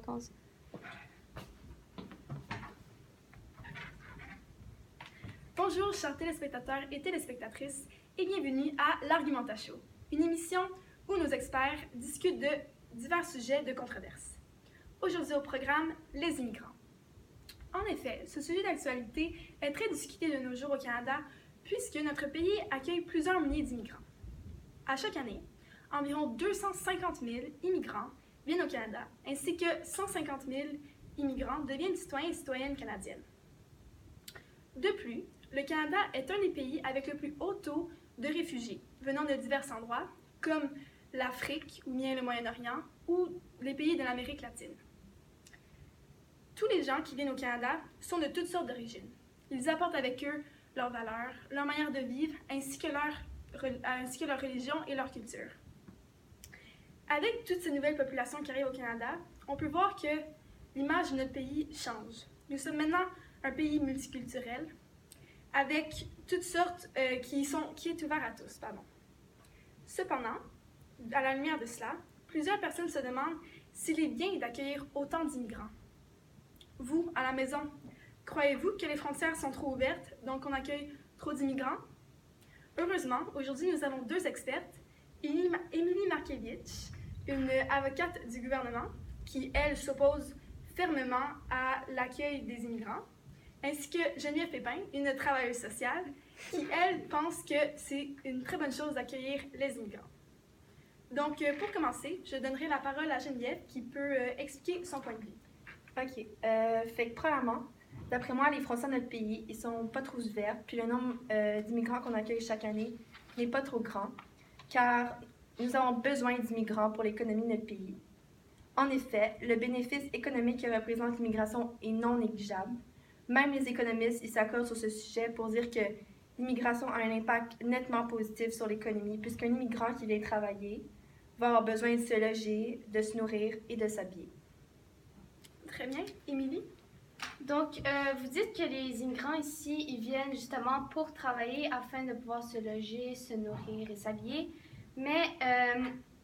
vacances. Bonjour chers téléspectateurs et téléspectatrices et bienvenue à l'Argumentation, une émission où nos experts discutent de divers sujets de controverse. Aujourd'hui au programme, les immigrants. En effet, ce sujet d'actualité est très discuté de nos jours au Canada puisque notre pays accueille plusieurs milliers d'immigrants. À chaque année, environ 250 000 immigrants viennent au Canada, ainsi que 150 000 immigrants deviennent citoyens et citoyennes canadiennes. De plus, le Canada est un des pays avec le plus haut taux de réfugiés venant de divers endroits, comme l'Afrique ou bien le Moyen-Orient ou les pays de l'Amérique latine. Tous les gens qui viennent au Canada sont de toutes sortes d'origines. Ils apportent avec eux leurs valeurs, leur manière de vivre, ainsi que leur religion et leur culture. Avec toutes ces nouvelles populations qui arrivent au Canada, on peut voir que l'image de notre pays change. Nous sommes maintenant un pays multiculturel, avec toutes sortes qui est ouvert à tous. Cependant, à la lumière de cela, plusieurs personnes se demandent s'il est bien d'accueillir autant d'immigrants. Vous, à la maison, croyez-vous que les frontières sont trop ouvertes, donc on accueille trop d'immigrants? Heureusement, aujourd'hui, nous avons deux expertes, Émilie Markiewicz, une avocate du gouvernement, qui, elle, s'oppose fermement à l'accueil des immigrants, ainsi que Geneviève Pépin, une travailleuse sociale, qui, elle, pense que c'est une très bonne chose d'accueillir les immigrants. Donc, pour commencer, je donnerai la parole à Geneviève, qui peut expliquer son point de vue. OK. Fait que, premièrement, d'après moi, les frontières de notre pays, ils sont pas trop ouvertes, puis le nombre d'immigrants qu'on accueille chaque année n'est pas trop grand, car nous avons besoin d'immigrants pour l'économie de notre pays. En effet, le bénéfice économique que représente l'immigration est non négligeable. Même les économistes ils s'accordent sur ce sujet pour dire que l'immigration a un impact nettement positif sur l'économie, puisqu'un immigrant qui vient travailler va avoir besoin de se loger, de se nourrir et de s'habiller. Très bien. Émilie? Donc, vous dites que les immigrants ici, ils viennent justement pour travailler afin de pouvoir se loger, se nourrir et s'habiller. Mais,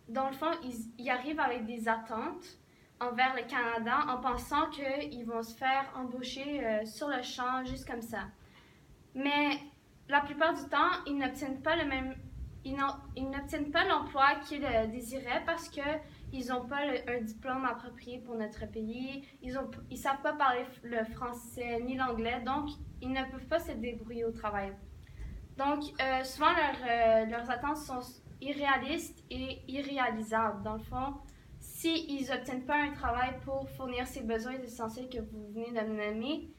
dans le fond, ils arrivent avec des attentes envers le Canada en pensant qu'ils vont se faire embaucher sur le champ, juste comme ça. Mais, la plupart du temps, ils n'obtiennent pas ils n'obtiennent pas l'emploi qu'ils désiraient parce qu'ils n'ont pas un diplôme approprié pour notre pays, ils ne savent pas parler le français ni l'anglais, donc ils ne peuvent pas se débrouiller au travail. Donc, souvent, leurs attentes sont irréalistes et irréalisables. Dans le fond, s'ils n'obtiennent pas un travail pour fournir ces besoins essentiels que vous venez de me nommer,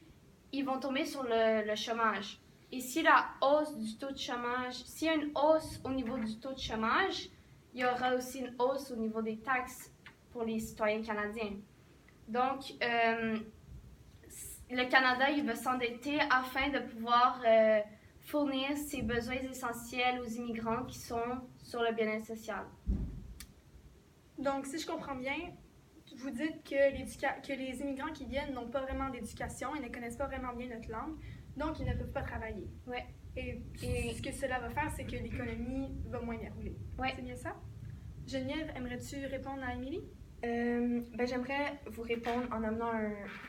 ils vont tomber sur le chômage. Et si la hausse du taux de chômage, s'il y a une hausse au niveau du taux de chômage, il y aura aussi une hausse au niveau des taxes pour les citoyens canadiens. Donc, le Canada, il va s'endetter afin de pouvoir fournir ses besoins essentiels aux immigrants qui sont sur le bien-être social. Donc, si je comprends bien, vous dites que les immigrants qui viennent n'ont pas vraiment d'éducation, ils ne connaissent pas vraiment bien notre langue, donc ils ne peuvent pas travailler. Oui. Et ce que cela va faire, c'est que l'économie va moins bien rouler. Oui. C'est bien ça? Geneviève, aimerais-tu répondre à Émilie? J'aimerais vous répondre en amenant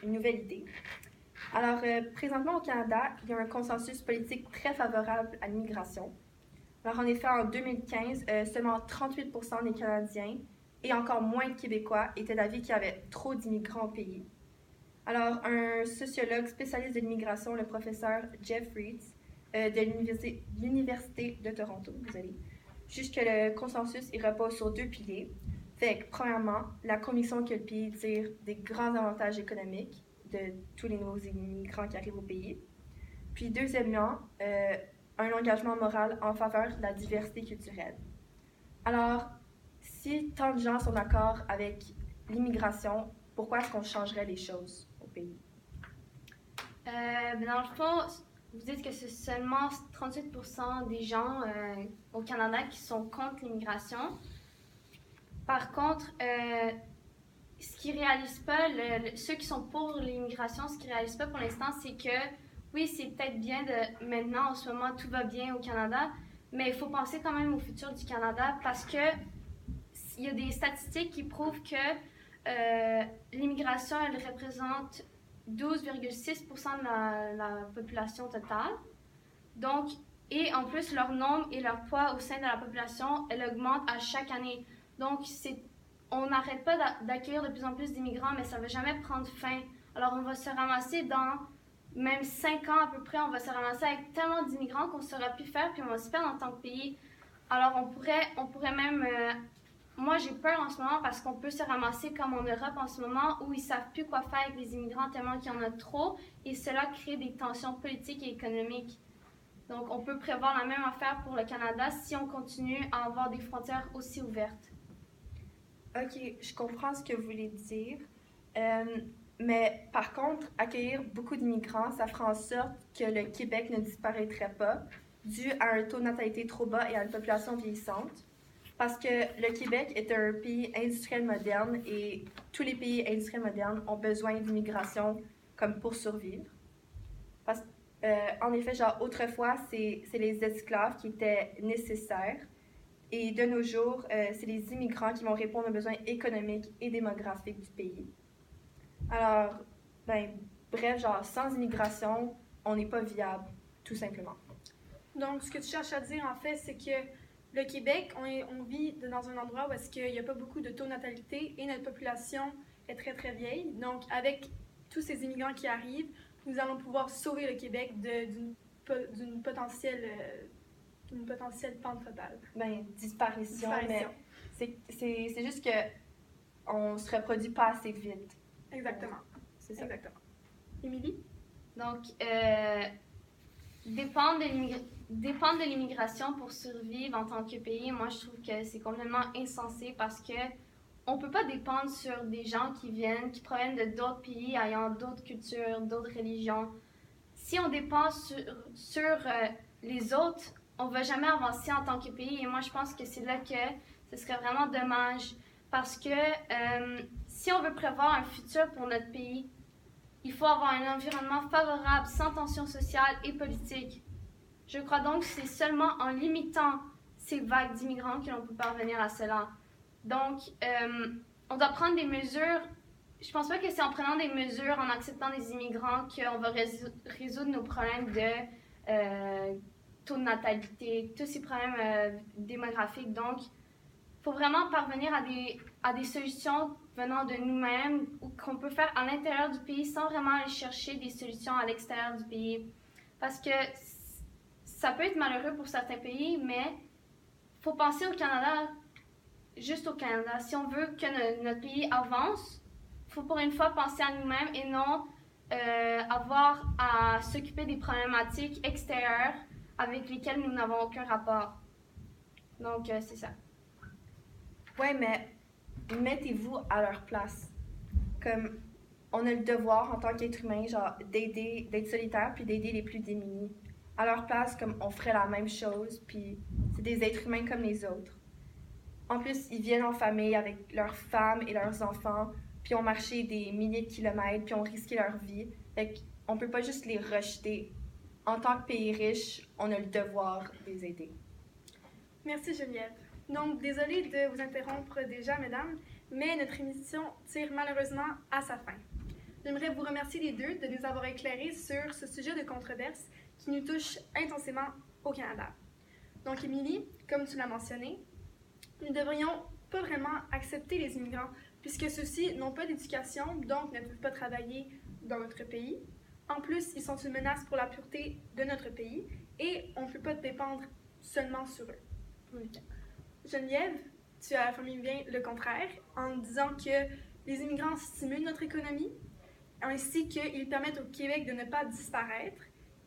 une nouvelle idée. Alors, présentement au Canada, il y a un consensus politique très favorable à l'immigration. Alors, en effet, en 2015, seulement 38% des Canadiens et encore moins de Québécois étaient d'avis qu'il y avait trop d'immigrants au pays. Alors, un sociologue spécialiste de l'immigration, le professeur Jeff Reed, de l'Université de Toronto, juge que le consensus il repose sur deux piliers. Fait que, premièrement, la conviction que le pays tire des grands avantages économiques de tous les nouveaux immigrants qui arrivent au pays. Puis, deuxièmement, un engagement moral en faveur de la diversité culturelle. Alors, si tant de gens sont d'accord avec l'immigration, pourquoi est-ce qu'on changerait les choses au pays? Dans le fond, vous dites que c'est seulement 38% des gens au Canada qui sont contre l'immigration. Par contre, ce qu'ils ne réalisent pas, ceux qui sont pour l'immigration, ce qu'ils ne réalisent pas pour l'instant, c'est que oui, c'est peut-être bien de maintenant, en ce moment, tout va bien au Canada, mais il faut penser quand même au futur du Canada parce que il y a des statistiques qui prouvent que l'immigration, elle représente 12,6% de la population totale. Donc, et en plus, leur nombre et leur poids au sein de la population, elle augmente à chaque année. Donc, on n'arrête pas d'accueillir de plus en plus d'immigrants, mais ça ne va jamais prendre fin. Alors, on va se ramasser dans même 5 ans à peu près, on va se ramasser avec tellement d'immigrants qu'on ne saura plus faire, puis on va se perdre en tant que pays. Alors, on pourrait même... moi, j'ai peur en ce moment parce qu'on peut se ramasser comme en Europe en ce moment où ils ne savent plus quoi faire avec les immigrants tellement qu'il y en a trop et cela crée des tensions politiques et économiques. Donc, on peut prévoir la même affaire pour le Canada si on continue à avoir des frontières aussi ouvertes. OK, je comprends ce que vous voulez dire. Mais par contre, accueillir beaucoup d'immigrants, ça fera en sorte que le Québec ne disparaîtrait pas, dû à un taux de natalité trop bas et à une population vieillissante. Parce que le Québec est un pays industriel moderne et tous les pays industriels modernes ont besoin d'immigration comme pour survivre. Parce en effet, genre autrefois, c'est les esclaves qui étaient nécessaires. Et de nos jours, c'est les immigrants qui vont répondre aux besoins économiques et démographiques du pays. Alors, bref, genre, sans immigration, on n'est pas viable, tout simplement. Donc, ce que tu cherches à dire, en fait, c'est que le Québec, on vit dans un endroit où est-ce qu'il n'y a pas beaucoup de taux de natalité et notre population est très, très vieille. Donc, avec tous ces immigrants qui arrivent, nous allons pouvoir sauver le Québec d'une potentielle pente fatale. Disparition. Mais c'est juste que on se reproduit pas assez vite. Exactement. C'est ça. Exactement. Émilie? Donc, dépendre de l'immigration pour survivre en tant que pays, moi, je trouve que c'est complètement insensé parce que on peut pas dépendre sur des gens qui proviennent de d'autres pays, ayant d'autres cultures, d'autres religions. Si on dépend sur les autres, on va jamais avancer en tant que pays. Et moi, je pense que c'est là que ce serait vraiment dommage parce que si on veut prévoir un futur pour notre pays, il faut avoir un environnement favorable, sans tension sociale et politique. Je crois donc que c'est seulement en limitant ces vagues d'immigrants que l'on peut parvenir à cela. Donc, on doit prendre des mesures. Je pense pas que c'est en prenant des mesures, en acceptant des immigrants, qu'on va résoudre nos problèmes de taux de natalité, tous ces problèmes démographiques. Donc, il faut vraiment parvenir à des solutions venant de nous-mêmes ou qu'on peut faire à l'intérieur du pays sans vraiment aller chercher des solutions à l'extérieur du pays. Parce que ça peut être malheureux pour certains pays, mais il faut penser au Canada, juste au Canada. Si on veut que notre pays avance, il faut pour une fois penser à nous-mêmes et non avoir à s'occuper des problématiques extérieures avec lesquelles nous n'avons aucun rapport. Donc, c'est ça. Ouais, mais mettez-vous à leur place. Comme on a le devoir en tant qu'être humain, genre d'être solitaire puis d'aider les plus démunis. À leur place, comme on ferait la même chose, puis c'est des êtres humains comme les autres. En plus, ils viennent en famille avec leurs femmes et leurs enfants, puis ont marché des milliers de kilomètres, puis ont risqué leur vie. Fait qu'on peut pas juste les rejeter. En tant que pays riche, on a le devoir de les aider. Merci Geneviève. Donc, désolée de vous interrompre déjà, mesdames, mais notre émission tire malheureusement à sa fin. J'aimerais vous remercier les deux de nous avoir éclairés sur ce sujet de controverse qui nous touche intensément au Canada. Donc, Émilie, comme tu l'as mentionné, nous ne devrions pas vraiment accepter les immigrants puisque ceux-ci n'ont pas d'éducation, donc ne peuvent pas travailler dans notre pays. En plus, ils sont une menace pour la pureté de notre pays et on ne peut pas dépendre seulement sur eux. Oui. Geneviève, tu as affirmé bien le contraire en disant que les immigrants stimulent notre économie ainsi qu'ils permettent au Québec de ne pas disparaître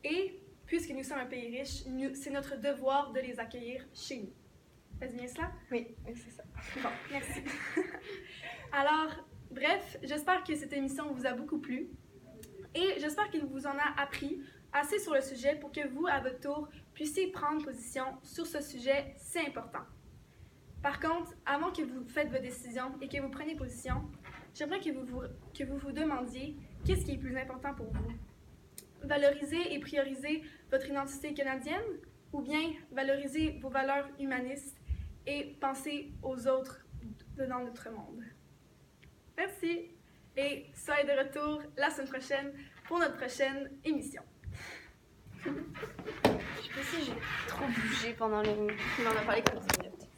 et, puisque nous sommes un pays riche, c'est notre devoir de les accueillir chez nous. Est-ce bien cela? Oui, c'est ça. Bon, merci. Alors, bref, j'espère que cette émission vous a beaucoup plu et j'espère qu'il vous en a appris assez sur le sujet pour que vous, à votre tour, puissiez prendre position sur ce sujet si important. Par contre, avant que vous faites vos décisions et que vous preniez position, j'aimerais que vous vous demandiez qu'est-ce qui est plus important pour vous. Valoriser et prioriser votre identité canadienne ou bien valoriser vos valeurs humanistes et penser aux autres dans notre monde. Merci. Et soyez de retour la semaine prochaine pour notre prochaine émission. Je sais pas si j'ai trop bougé pendant le... On en a parlé comme 10 minutes.